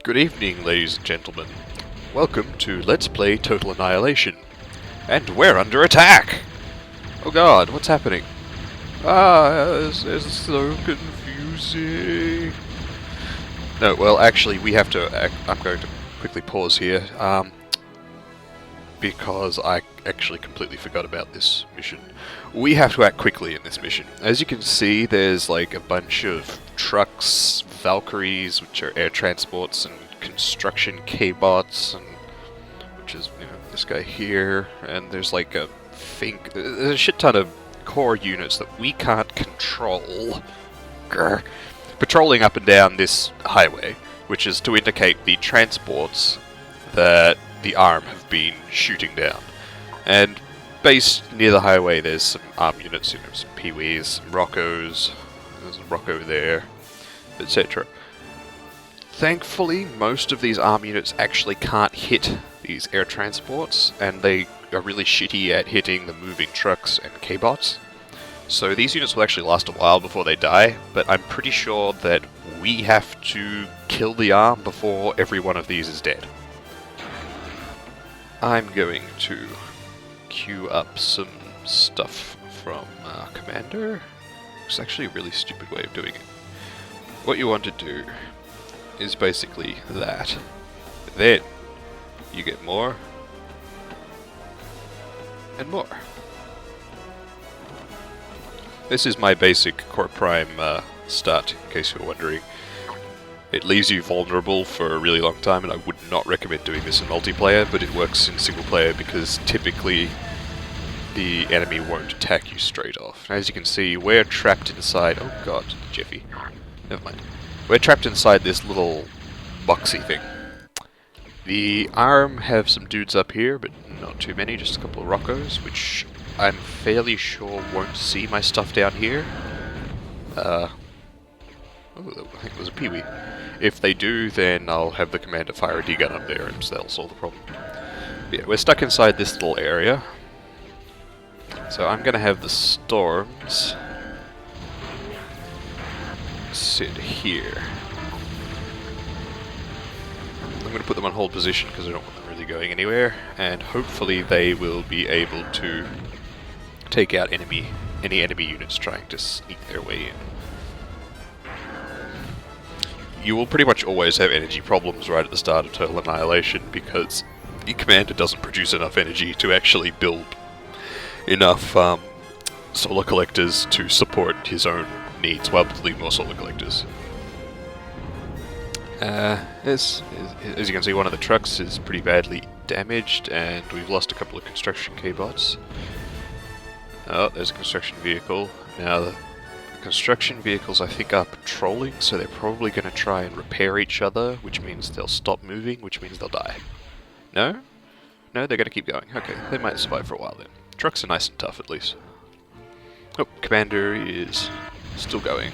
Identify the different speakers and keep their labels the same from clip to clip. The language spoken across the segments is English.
Speaker 1: Good evening, ladies and gentlemen. Welcome to Let's Play Total Annihilation. And we're under attack! Oh god, what's happening? This is so confusing. No, well, actually, we have to... I'm going to quickly pause here, because I actually completely forgot about this mission. We have to act quickly in this mission. As you can see, there's like a bunch of trucks, Valkyries, which are air transports, and construction K-bots, and which is, you know, this guy here, and there's like there's a shit ton of core units that we can't control. Patrolling up and down this highway, which is to indicate the transports that the ARM have been shooting down. And based near the highway, there's some ARM units, you know, some Pee-wees, some Roccos, there's a Rocco there, etc. Thankfully, most of these ARM units actually can't hit these air transports, and they are really shitty at hitting the moving trucks and K-bots. So these units will actually last a while before they die, but I'm pretty sure that we have to kill the ARM before every one of these is dead. I'm going to queue up some stuff from Commander. It's actually a really stupid way of doing it. What you want to do is basically that. Then you get more and more. This is my basic Core Prime stat, in case you're wondering. It leaves you vulnerable for a really long time, and I would not recommend doing this in multiplayer, but it works in single player because typically the enemy won't attack you straight off. As you can see, we're trapped inside... Oh god, Jeffy. Never mind. We're trapped inside this little boxy thing. The ARM have some dudes up here, but not too many, just a couple of Roccos, which I'm fairly sure won't see my stuff down here. Oh, I think it was a Pee-wee. If they do, then I'll have the commander fire a D-gun up there and that'll solve the problem. But yeah, we're stuck inside this little area. So I'm going to have the storms sit here. I'm going to put them on hold position because I don't want them really going anywhere, and hopefully they will be able to take out any enemy units trying to sneak their way in. You will pretty much always have energy problems right at the start of Total Annihilation because the commander doesn't produce enough energy to actually build enough solar collectors to support his own needs while building more solar collectors. As you can see, one of the trucks is pretty badly damaged, and we've lost a couple of construction K-bots. Oh, there's a construction vehicle. Now, the construction vehicles, I think, are patrolling, so they're probably going to try and repair each other, which means they'll stop moving, which means they'll die. No? No, they're going to keep going. Okay, they might survive for a while then. Trucks are nice and tough, at least. Oh, Commander is still going.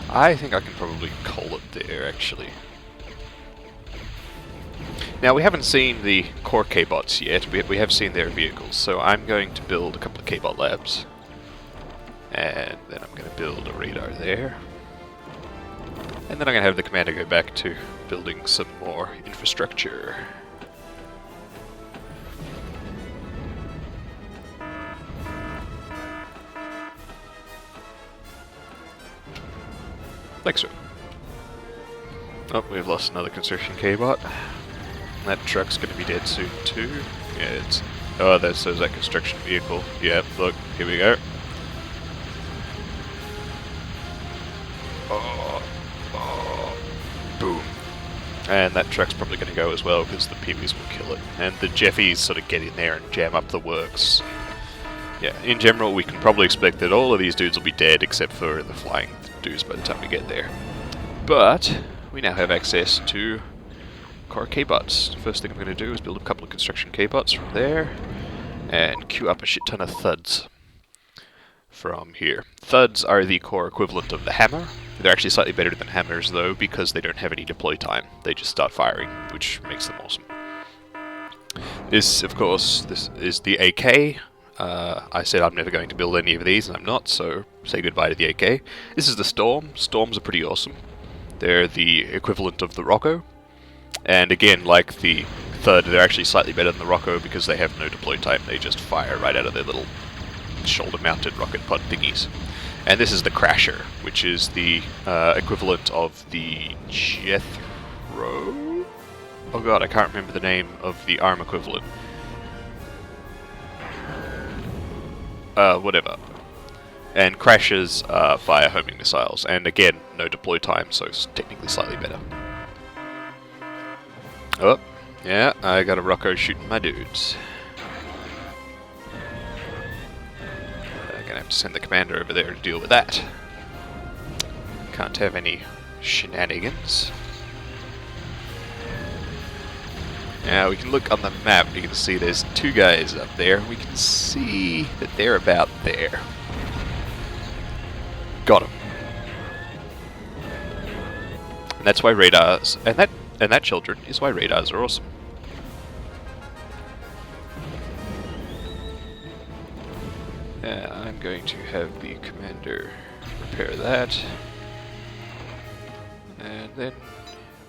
Speaker 1: I think I can probably call it there, actually. Now, we haven't seen the core K-bots yet. We have seen their vehicles, so I'm going to build a couple of K-bot labs. And then I'm going to build a radar there. And then I'm going to have the commander go back to building some more infrastructure. Like so. Oh, we've lost another construction K-bot. That truck's going to be dead soon too. Yeah, it's... Oh, there's that construction vehicle. Yep, look, here we go. Boom. And that truck's probably going to go as well because the Pee-wees will kill it. And the Jeffies sort of get in there and jam up the works. Yeah, in general, we can probably expect that all of these dudes will be dead except for the flying dudes by the time we get there. But we now have access to core K-bots. First thing I'm going to do is build a couple of construction K-bots from there and queue up a shit ton of thuds from here. Thuds are the core equivalent of the hammer. They're actually slightly better than hammers though because they don't have any deploy time. They just start firing, which makes them awesome. This, of course, this is the AK. I said I'm never going to build any of these, and I'm not, so say goodbye to the AK. This is the Storm. Storms are pretty awesome. They're the equivalent of the Rocco. And again, like the Thud, they're actually slightly better than the Rocco because they have no deploy time. They just fire right out of their little shoulder-mounted rocket pod thingies. And this is the Crasher, which is the equivalent of the Jethro? Oh god, I can't remember the name of the ARM equivalent. Whatever. And Crashers fire homing missiles, and again, no deploy time, so it's technically slightly better. Oh, yeah, I got a Rocco shooting my dudes. I'm gonna have to send the commander over there to deal with that. Can't have any shenanigans. Now we can look on the map, you can see there's two guys up there. We can see that they're about there. Got him. And that's why radars, and that, children, is why radars are awesome. I'm going to have the commander repair that. And then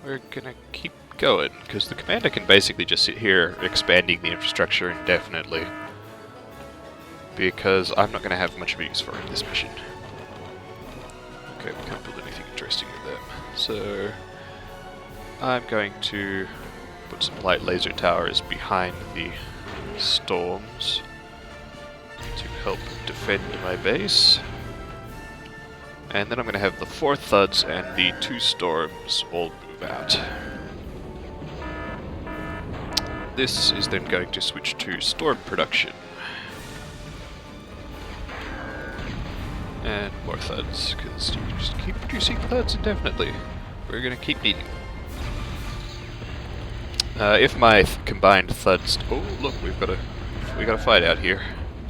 Speaker 1: we're gonna keep going, because the commander can basically just sit here expanding the infrastructure indefinitely. Because I'm not gonna have much of a use for him this mission. Okay, we can't build anything interesting with them. So I'm going to put some light laser towers behind the storms to help defend my base. And then I'm going to have the 4 thuds and the 2 storms all move out. This is then going to switch to storm production. And more thuds, because you can just keep producing thuds indefinitely. We're going to keep needing them. If my combined thuds... Oh, look, we got a fight out here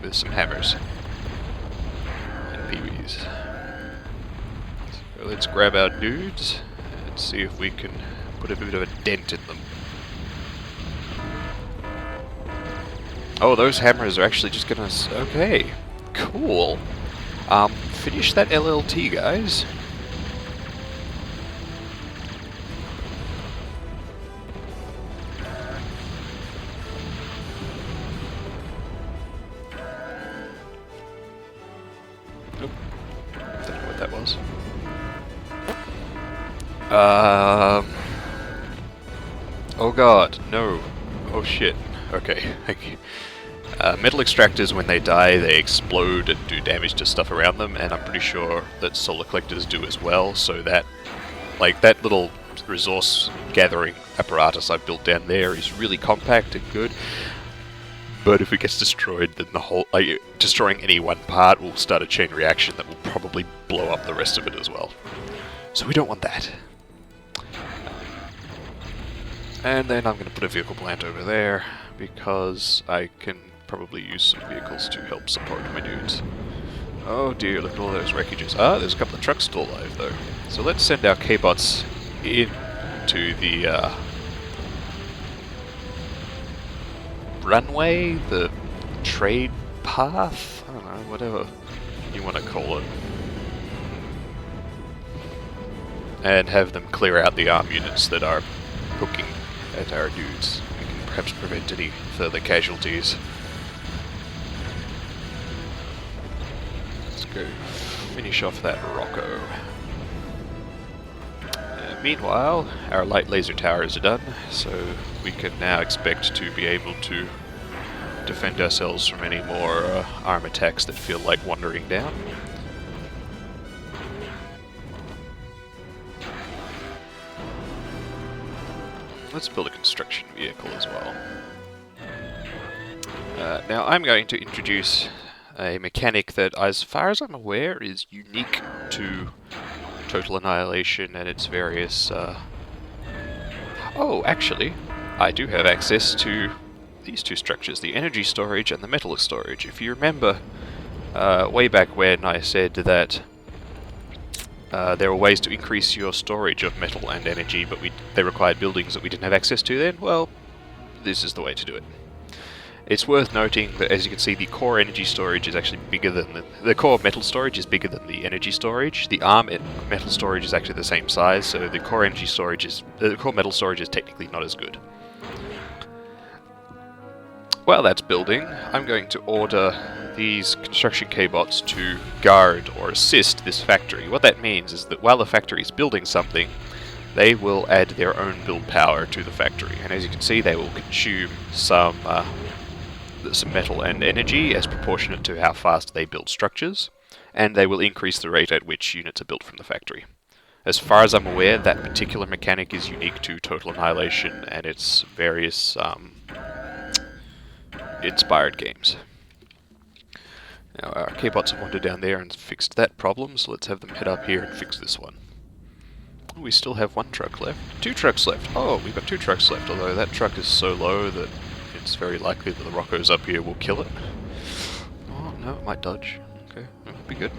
Speaker 1: with some hammers and peewees. So let's grab our dudes and see if we can put a bit of a dent in them. Oh, those hammers are actually just gonna... Okay, cool. Finish that LLT, guys. Nope. Don't know what that was. Oh god, no. Oh shit. Okay, thank you. Metal extractors, when they die, they explode and do damage to stuff around them, and I'm pretty sure that solar collectors do as well, so that, like, that little resource gathering apparatus I've built down there is really compact and good, but if it gets destroyed, then the whole, like, destroying any one part will start a chain reaction that will probably blow up the rest of it as well. So we don't want that. And then I'm going to put a vehicle plant over there, because I can probably use some vehicles to help support my dudes. Oh dear, look at all those wreckages. Ah, there's a couple of trucks still alive though. So let's send our K-bots into the runway, the trade path? I don't know, whatever you want to call it. And have them clear out the arm units that are hooking at our dudes. We can perhaps prevent any further casualties. Let's go finish off that Rocco. Meanwhile, our light laser towers are done, so we can now expect to be able to defend ourselves from any more arm attacks that feel like wandering down. Let's build a construction vehicle as well. Now I'm going to introduce a mechanic that, as far as I'm aware, is unique to Total Annihilation and its various... Oh, actually, I do have access to these two structures, the energy storage and the metal storage. If you remember, way back when I said that there were ways to increase your storage of metal and energy, but they required buildings that we didn't have access to then, well, this is the way to do it. It's worth noting that, as you can see, the core energy storage is actually bigger than the core metal storage is bigger than the energy storage. The ARM metal storage is actually the same size, so the core energy storage is the core metal storage is technically not as good. While that's building, I'm going to order these construction K-bots to guard or assist this factory. What that means is that while the factory is building something, they will add their own build power to the factory, and as you can see, they will consume some metal and energy as proportionate to how fast they build structures, and they will increase the rate at which units are built from the factory. As far as I'm aware, that particular mechanic is unique to Total Annihilation and its various inspired games. Now our K-bots have wandered down there and fixed that problem, so let's have them head up here and fix this one. We still have one truck left. 2 trucks left. Oh, we've got 2 trucks left, although that truck is so low that it's very likely that the Roccos up here will kill it. Oh, no, it might dodge. Okay, that'll be good.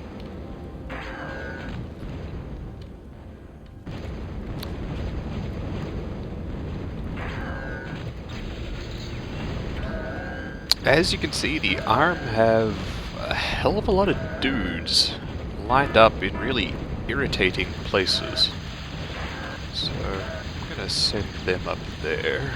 Speaker 1: As you can see, the ARM have a hell of a lot of dudes lined up in really irritating places. So, I'm gonna send them up there.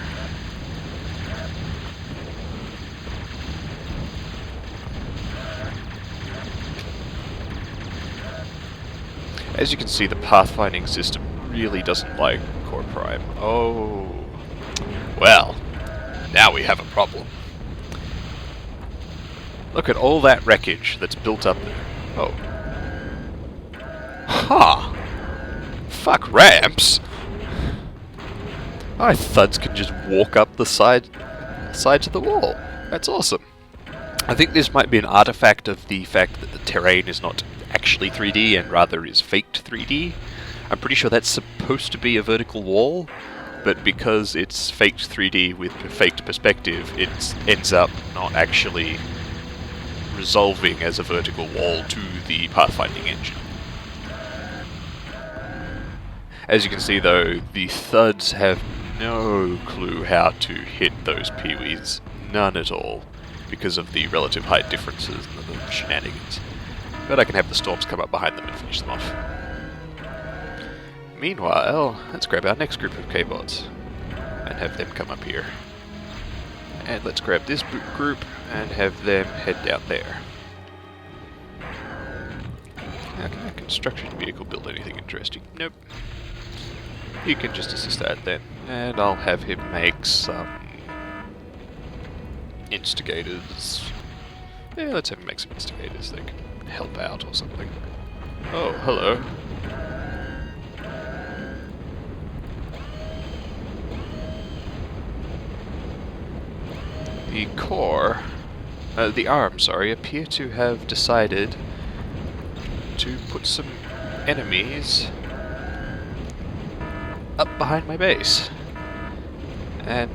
Speaker 1: As you can see, the pathfinding system really doesn't like Core Prime. Oh, well, now we have a problem. Look at all that wreckage that's built up there. Oh. Ha! Fuck ramps! My thuds can just walk up the sides of the wall. That's awesome. I think this might be an artifact of the fact that the terrain is not actually 3D and rather is faked 3D. I'm pretty sure that's supposed to be a vertical wall, but because it's faked 3D with faked perspective, it ends up not actually resolving as a vertical wall to the pathfinding engine. As you can see though, the thuds have no clue how to hit those peewees, none at all, because of the relative height differences and the shenanigans. But I can have the storms come up behind them and finish them off. Meanwhile, let's grab our next group of K-bots and have them come up here. And let's grab this group and have them head down there. Now, can a construction vehicle build anything interesting? Nope. He can just assist that then. And I'll have him make some instigators. Yeah, let's have him make some instigators. They can help out or something. Oh, hello. The core, the ARM, sorry, appear to have decided to put some enemies up behind my base. And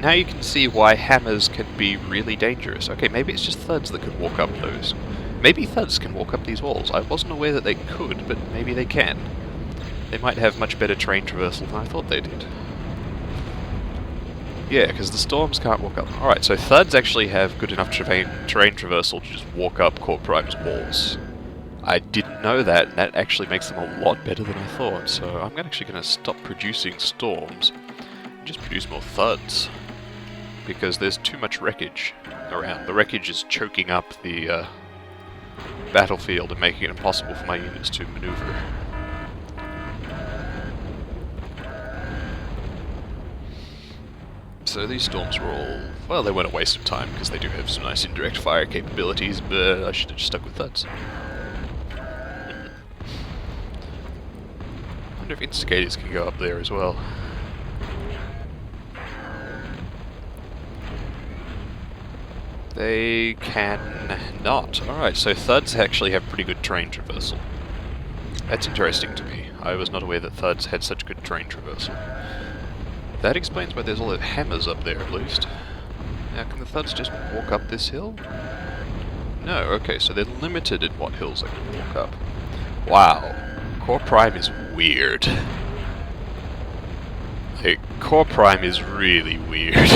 Speaker 1: now you can see why hammers can be really dangerous. Okay, maybe it's just thuds that could walk up those. Maybe thuds can walk up these walls. I wasn't aware that they could, but maybe they can. They might have much better terrain traversal than I thought they did. Yeah, because the storms can't walk up. Alright, so thuds actually have good enough terrain traversal to just walk up Core Prime's walls. I didn't know that, and that actually makes them a lot better than I thought, so I'm actually going to stop producing storms and just produce more thuds. Because there's too much wreckage around. The wreckage is choking up the battlefield and making it impossible for my units to maneuver. So these storms were all... well, they weren't a waste of time, because they do have some nice indirect fire capabilities, but I should have just stuck with thuds. I wonder if instigators can go up there as well. They can not. Alright, so thuds actually have pretty good terrain traversal. That's interesting to me. I was not aware that thuds had such good terrain traversal. That explains why there's all the hammers up there, at least. Now, can the thuds just walk up this hill? No, okay, so they're limited in what hills they can walk up. Wow. Core Prime is weird. Like, Core Prime is really weird.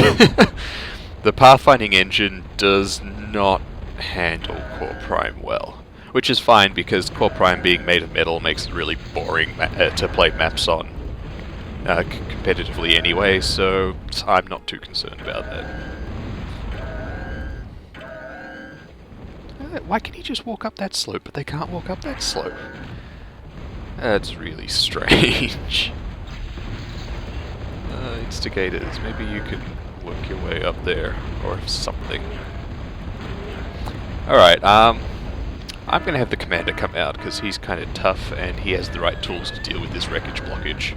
Speaker 1: The pathfinding engine does not handle Core Prime well. Which is fine, because Core Prime being made of metal makes it really boring to play maps on competitively anyway, so I'm not too concerned about that. Why can he just walk up that slope, but they can't walk up that slope? That's really strange. Instigators, maybe you can work your way up there, or something. Alright, I'm going to have the commander come out, because he's kind of tough, and he has the right tools to deal with this wreckage blockage.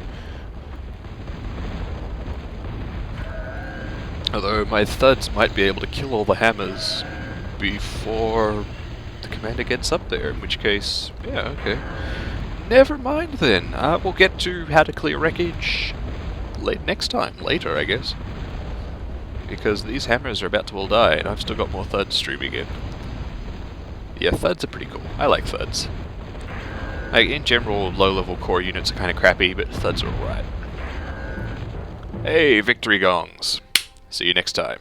Speaker 1: Although my thuds might be able to kill all the hammers before the commander gets up there, in which case, yeah, okay. Never mind then. We'll get to how to clear wreckage next time, later I guess. Because these hammers are about to all die, and I've still got more thuds streaming in. Yeah, thuds are pretty cool. I like thuds. Like, in general, low-level core units are kind of crappy, but thuds are alright. Hey, victory gongs! See you next time.